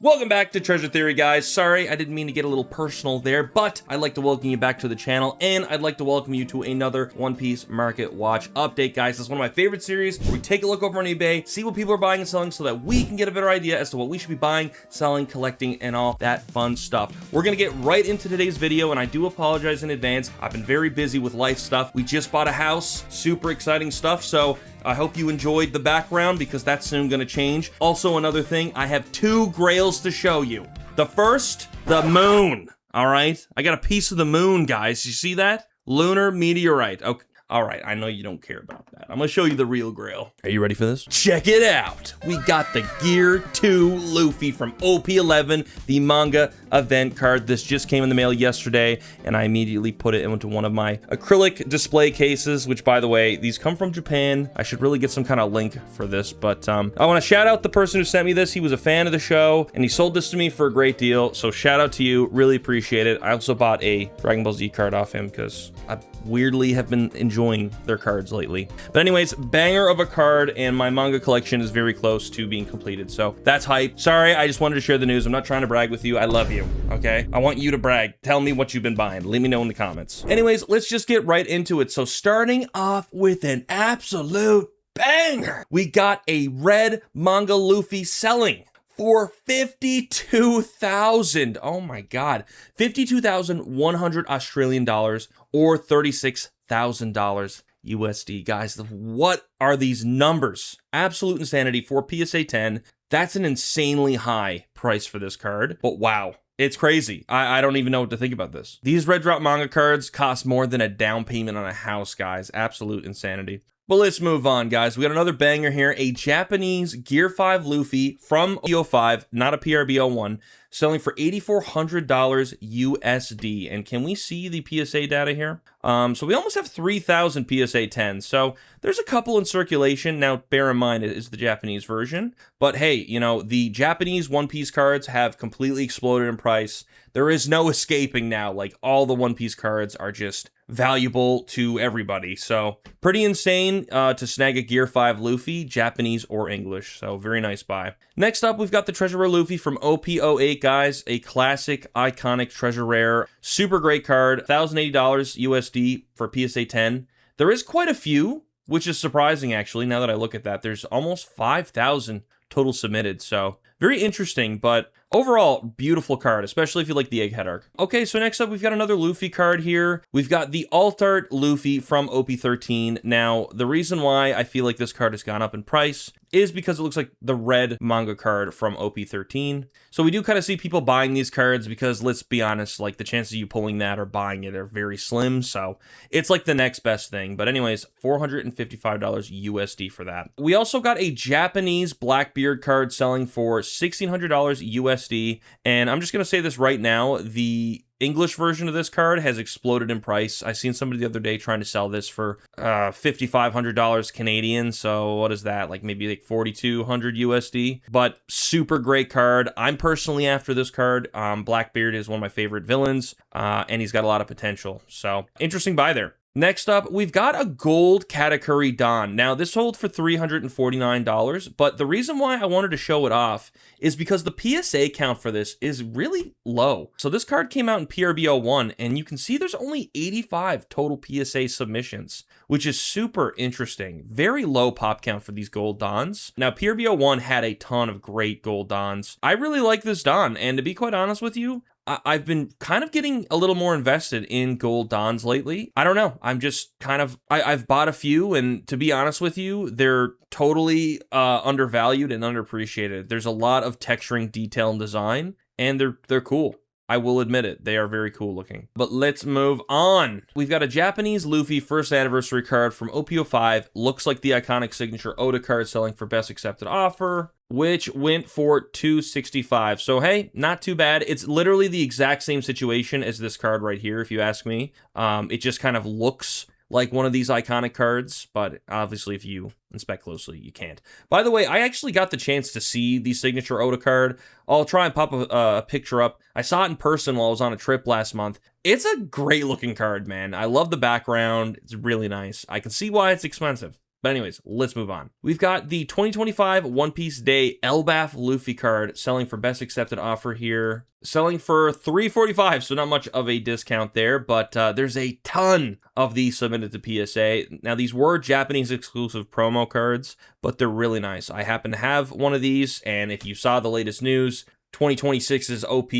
Welcome back to Treasure Theory, guys. Sorry, I didn't mean to get a little personal there, but I'd like to welcome you back to the channel, and I'd like to welcome you to another One Piece Market Watch update, guys. This is one of my favorite series where we take a look over on eBay, see what people are buying and selling so that we can get a better idea as to what we should be buying, selling, collecting, and all that fun stuff. We're gonna get right into today's video, and I do apologize in advance. I've been very busy with life stuff. We just bought a house, super exciting stuff, so I hope you enjoyed the background because that's soon gonna change. Also, another thing, I have two grails to show you. The first, the moon, all right? I got a piece of the moon, guys. You see that? Lunar meteorite. Okay. All right, I know you don't care about that. I'm gonna show you the real grail. Are you ready for this? Check it out. We got the Gear 2 Luffy from OP11, the manga event card. This just came in the mail yesterday, and I immediately put it into one of my acrylic display cases, which, by the way, these come from Japan. I should really get some kind of link for this, but I want to shout out the person who sent me this. He was a fan of the show, and he sold this to me for a great deal, so shout out to you. Really appreciate it. I also bought a Dragon Ball Z card off him because I weirdly have been enjoying their cards lately. But anyways, banger of a card, and my manga collection is very close to being completed, so that's hype. Sorry, I just wanted to share the news. I'm not trying to brag with you. I love you, okay? I want you to brag. Tell me what you've been buying. Let me know in the comments. Anyways, let's just get right into it. So starting off with an absolute banger, we got a red manga Luffy selling for 52,000. Oh my God. 52,100 Australian dollars or $36,000 USD. Guys, what are these numbers? Absolute insanity for PSA 10. That's an insanely high price for this card, but wow. It's crazy. I don't even know what to think about this. These Red Drop manga cards cost more than a down payment on a house, guys. Absolute insanity. But let's move on, guys. We got another banger here. A Japanese Gear 5 Luffy from PO5, not a PRBO1, selling for $8,400 USD. And can we see the PSA data here? So we almost have 3,000 PSA 10. So there's a couple in circulation. Now, bear in mind, it is the Japanese version. But hey, you know, the Japanese One Piece cards have completely exploded in price. There is no escaping now. Like, all the One Piece cards are just valuable to everybody. So pretty insane to snag a Gear 5 Luffy, Japanese or English. So very nice buy. Next up, we've got the Treasure Rare Luffy from OP08, guys. A classic, iconic Treasure Rare. Super great card. $1,080 USD for PSA 10. There is quite a few, which is surprising, actually, now that I look at that. There's almost 5,000 total submitted. So very interesting, but overall, beautiful card, especially if you like the Egghead arc. Okay, so next up, we've got another Luffy card here. We've got the Alt Art Luffy from OP13. Now, the reason why I feel like this card has gone up in price is because it looks like the red manga card from OP13. So we do kind of see people buying these cards because, let's be honest, like, the chances of you pulling that or buying it are very slim. So it's like the next best thing. But anyways, $455 USD for that. We also got a Japanese Blackbeard card selling for $1,600 USD. And I'm just going to say this right now, the English version of this card has exploded in price. I seen somebody the other day trying to sell this for $5,500 Canadian. So what is that? Like maybe like 4,200 USD. But super great card. I'm personally after this card. Blackbeard is one of my favorite villains, and he's got a lot of potential. So interesting buy there. Next up, we've got a gold Katakuri Don. Now, this sold for $349, but the reason why I wanted to show it off is because the PSA count for this is really low. So this card came out in PRBO1, and you can see there's only 85 total PSA submissions, which is super interesting. Very low pop count for these gold Dons. Now, PRBO1 had a ton of great gold Dons. I really like this Don, and to be quite honest with you, I've been kind of getting a little more invested in gold Dons lately. I don't know. I'm just kind of, I've bought a few, and to be honest with you, they're totally undervalued and underappreciated. There's a lot of texturing, detail, and design, and they're cool. I will admit it. They are very cool looking. But let's move on. We've got a Japanese Luffy first anniversary card from OP05. Looks like the iconic signature Oda card selling for best accepted offer, which went for $265. So hey, not too bad. It's literally the exact same situation as this card right here, if you ask me. It just kind of looks like one of these iconic cards, but obviously if you inspect closely, you can't. By the way, I actually got the chance to see the signature Oda card. I'll try and pop a picture up. I saw it in person while I was on a trip last month. It's a great looking card, man. I love the background. It's really nice. I can see why it's expensive. But anyways, let's move on. We've got the 2025 One Piece Day Elbaf Luffy card selling for best accepted offer here. Selling for $345, so not much of a discount there, but there's a ton of these submitted to PSA. Now, these were Japanese exclusive promo cards, but they're really nice. I happen to have one of these, and if you saw the latest news, 2026's OP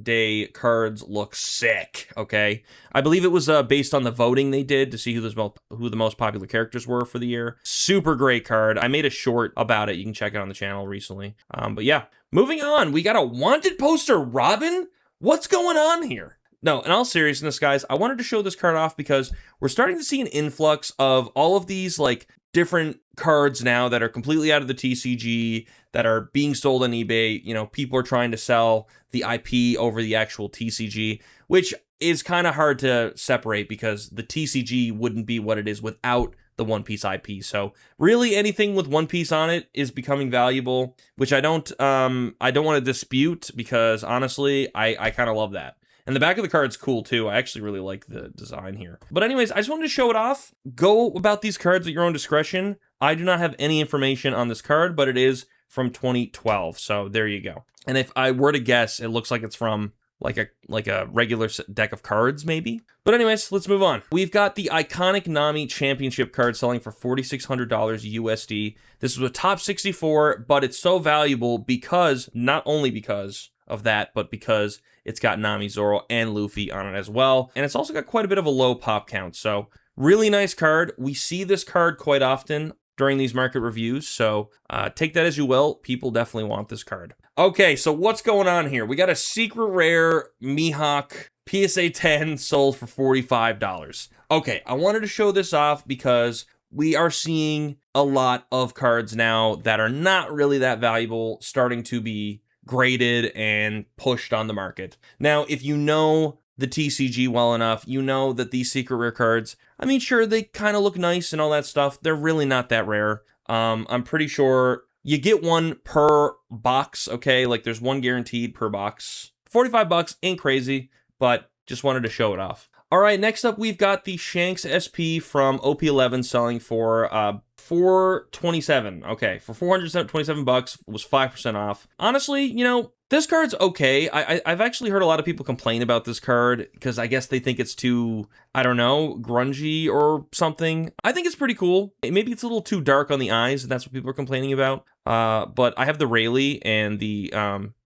Day cards look sick, okay? I believe it was based on the voting they did to see who the most popular characters were for the year. Super great card. I made a short about it. You can check it on the channel recently. But yeah, moving on. We got a wanted poster, Robin? What's going on here? No, in all seriousness, guys, I wanted to show this card off because we're starting to see an influx of all of these, like, different cards now that are completely out of the TCG, that are being sold on eBay. You know, people are trying to sell the IP over the actual TCG, which is kind of hard to separate because the TCG wouldn't be what it is without the One Piece IP. So really anything with One Piece on it is becoming valuable, which I don't want to dispute because honestly, I kind of love that. And the back of the card's cool too. I actually really like the design here. But anyways, I just wanted to show it off. Go about these cards at your own discretion. I do not have any information on this card, but it is from 2012. So there you go. And if I were to guess, it looks like it's from like a regular deck of cards, maybe. But anyways, let's move on. We've got the iconic Nami Championship card selling for $4,600 USD. This was a top 64, but it's so valuable because, not only because of that, but because it's got Nami, Zoro, and Luffy on it as well. And it's also got quite a bit of a low pop count. So really nice card. We see this card quite often during these market reviews. So take that as you will. People definitely want this card. Okay, so what's going on here? We got a secret rare Mihawk PSA 10 sold for $45. Okay, I wanted to show this off because we are seeing a lot of cards now that are not really that valuable starting to be graded and pushed on the market. Now, if you know the TCG well enough, you know that these secret rare cards, I mean, sure, they kind of look nice and all that stuff. They're really not that rare. I'm pretty sure you get one per box, okay? Like there's one guaranteed per box. $45 ain't crazy, but just wanted to show it off. All right, next up, we've got the Shanks SP from OP11 selling for $427. Okay, for $427, was 5% off. Honestly, you know, this card's okay. I've actually heard a lot of people complain about this card because I guess they think it's too, I don't know, grungy or something. I think it's pretty cool. Maybe it's a little too dark on the eyes, and that's what people are complaining about. But I have the Rayleigh and the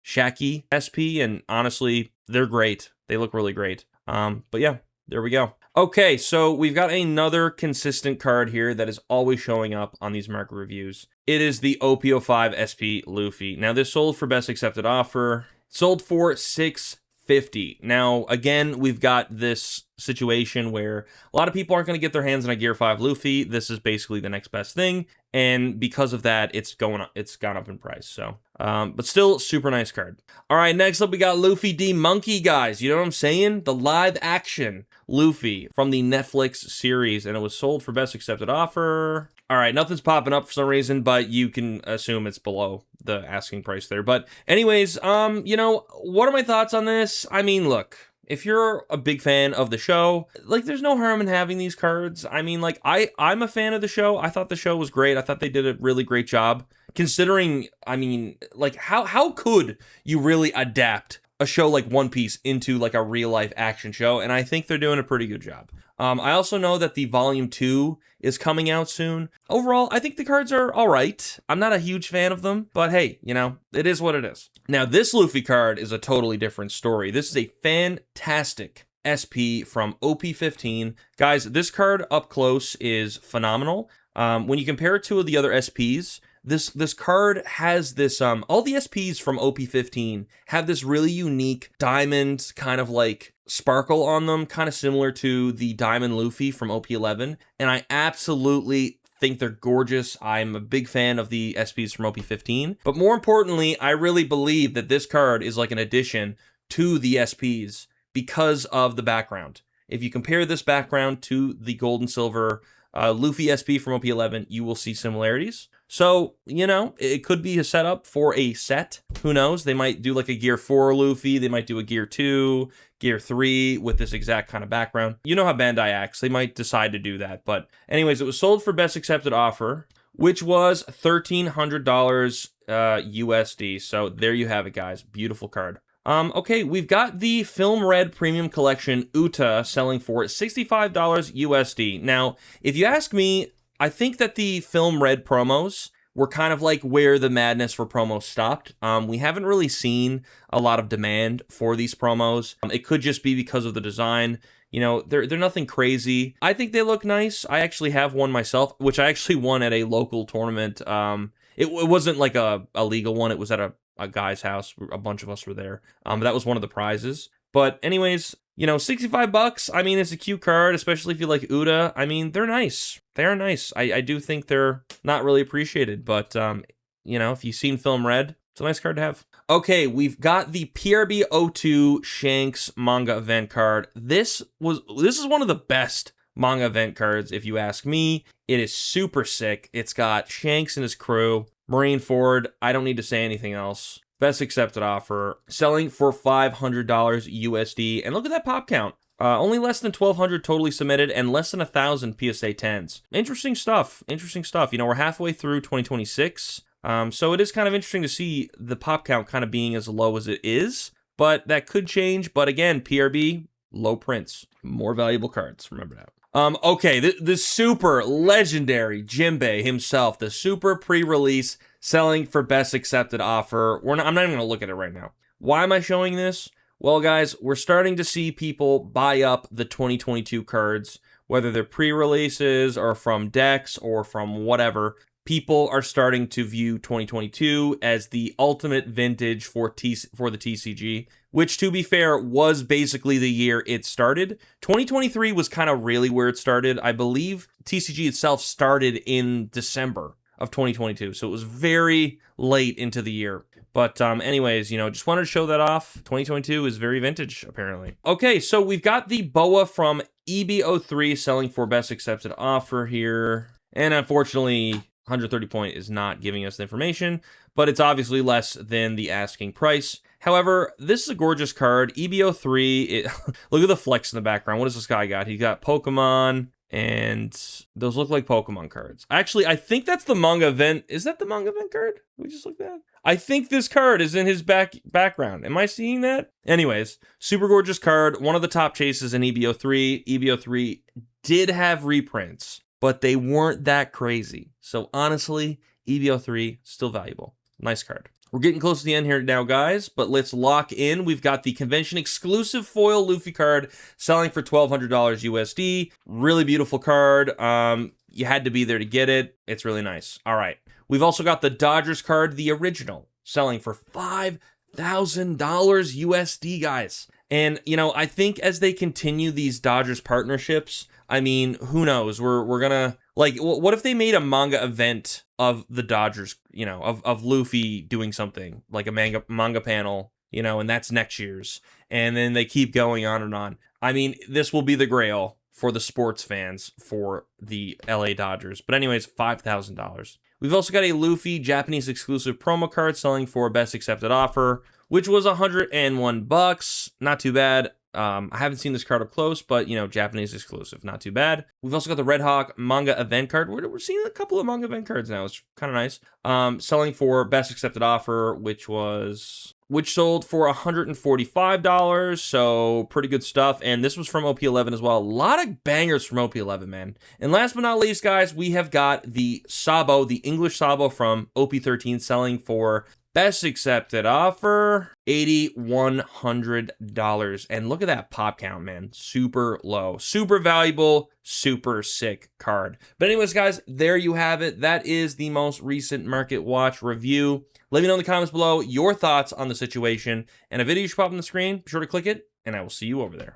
Shaki SP, and honestly, they're great. They look really great. But yeah, there we go. Okay, so we've got another consistent card here that is always showing up on these market reviews. It is the OP05 SP Luffy. Now, this sold for best accepted offer. Sold for $650. Now, again, we've got this situation where a lot of people aren't going to get their hands on a Gear 5 Luffy. This is basically the next best thing, and because of that, it's gone up in price. So, but still, super nice card. All right, next up, we got Luffy D Monkey, guys. You know what I'm saying? The live action Luffy from the Netflix series, and it was sold for best accepted offer. All right, nothing's popping up for some reason, but you can assume it's below the asking price there. But anyways, you know, what are my thoughts on this? I mean, look, if you're a big fan of the show, like, there's no harm in having these cards. I mean, like, I'm a fan of the show. I thought the show was great. I thought they did a really great job. Considering, I mean, like, how could you really adapt a show like One Piece into, like, a real-life action show? And I think they're doing a pretty good job. I also know that the Volume 2 is coming out soon. Overall, I think the cards are all right. I'm not a huge fan of them, but hey, you know, it is what it is. Now, this Luffy card is a totally different story. This is a fantastic SP from OP15. Guys, this card up close is phenomenal. When you compare it to the other SPs, this card has this, all the SPs from OP15 have this really unique diamond kind of like sparkle on them, kind of similar to the Diamond Luffy from OP11, and I absolutely think they're gorgeous. I'm a big fan of the SPs from OP15, but more importantly, I really believe that this card is like an addition to the SPs because of the background. If you compare this background to the gold and silver Luffy SP from OP11, you will see similarities. So, you know, it could be a setup for a set. Who knows? They might do like a Gear 4 Luffy. They might do a Gear 2, Gear 3 with this exact kind of background. You know how Bandai acts. They might decide to do that. But anyways, it was sold for best accepted offer, which was $1,300 USD. So there you have it, guys. Beautiful card. Okay, we've got the Film Red Premium Collection Uta selling for $65 USD. Now, if you ask me, I think that the Film Red promos were kind of like where the madness for promos stopped. We haven't really seen a lot of demand for these promos. It could just be because of the design. You know, they're nothing crazy. I think they look nice. I actually have one myself, which I actually won at a local tournament. It wasn't like a legal one. It was at a guy's house. A bunch of us were there. That was one of the prizes. But anyways, you know, $65. I mean, it's a cute card, especially if you like Uta. I mean, they're nice. They are nice. I do think they're not really appreciated, but you know, if you've seen Film Red, it's a nice card to have. Okay, we've got the PRB 02 Shanks manga event card. This is one of the best manga event cards, if you ask me. It is super sick. It's got Shanks and his crew, Marineford. I don't need to say anything else. Best accepted offer, selling for $500 USD. And look at that pop count. Only less than 1,200 totally submitted and less than 1,000 PSA 10s. Interesting stuff. Interesting stuff. You know, we're halfway through 2026. So it is kind of interesting to see the pop count kind of being as low as it is. But that could change. But again, PRB, low prints. More valuable cards. Remember that. Okay, the super legendary Jinbei himself, the super pre-release, selling for best accepted offer. I'm not even going to look at it right now. Why am I showing this? Well, guys, we're starting to see people buy up the 2022 cards, whether they're pre-releases or from decks or from whatever. People are starting to view 2022 as the ultimate vintage for the TCG, which, to be fair, was basically the year it started. 2023 was kind of really where it started. I believe TCG itself started in December of 2022, so it was very late into the year. But anyways, you know, just wanted to show that off. 2022 is very vintage, apparently. Okay, so we've got the BOA from EB03 selling for best accepted offer here. And unfortunately, 130 point is not giving us the information, but it's obviously less than the asking price. However, this is a gorgeous card. EB03, look at the flex in the background. What does this guy got? He got Pokemon, and those look like Pokemon cards. Actually, I think that's the manga event. Is that the manga event card? We just looked at. I think this card is in his background. Am I seeing that? Anyways, super gorgeous card. One of the top chases in EB03. EB03 did have reprints, but they weren't that crazy. So honestly, EB03 still valuable. Nice card. We're getting close to the end here now, guys, but let's lock in. We've got the convention exclusive foil Luffy card selling for $1,200 USD. Really beautiful card. You had to be there to get it. It's really nice. All right. We've also got the Dodgers card, the original, selling for $5,000 USD, guys. And, you know, I think as they continue these Dodgers partnerships, I mean, who knows? We're gonna, like, what if they made a manga event of the Dodgers, you know, of Luffy doing something, like a manga panel, you know, and that's next year's. And then they keep going on and on. I mean, this will be the grail for the sports fans for the LA Dodgers. But anyways, $5,000. We've also got a Luffy Japanese exclusive promo card selling for best accepted offer, which was $101. Not too bad. I haven't seen this card up close, but, you know, Japanese exclusive, not too bad. We've also got the Red Hawk manga event card. We're seeing a couple of manga event cards now. It's kind of nice. Selling for best accepted offer, which sold for $145. So pretty good stuff. And this was from OP11 as well. A lot of bangers from OP11, man. And last but not least, guys, we have got the Sabo, the English Sabo from OP13 selling for best accepted offer, $8,100. And look at that pop count, man. Super low. Super valuable, super sick card. But anyways, guys, there you have it. That is the most recent Market Watch review. Let me know in the comments below your thoughts on the situation. And a video should pop on the screen. Be sure to click it, and I will see you over there.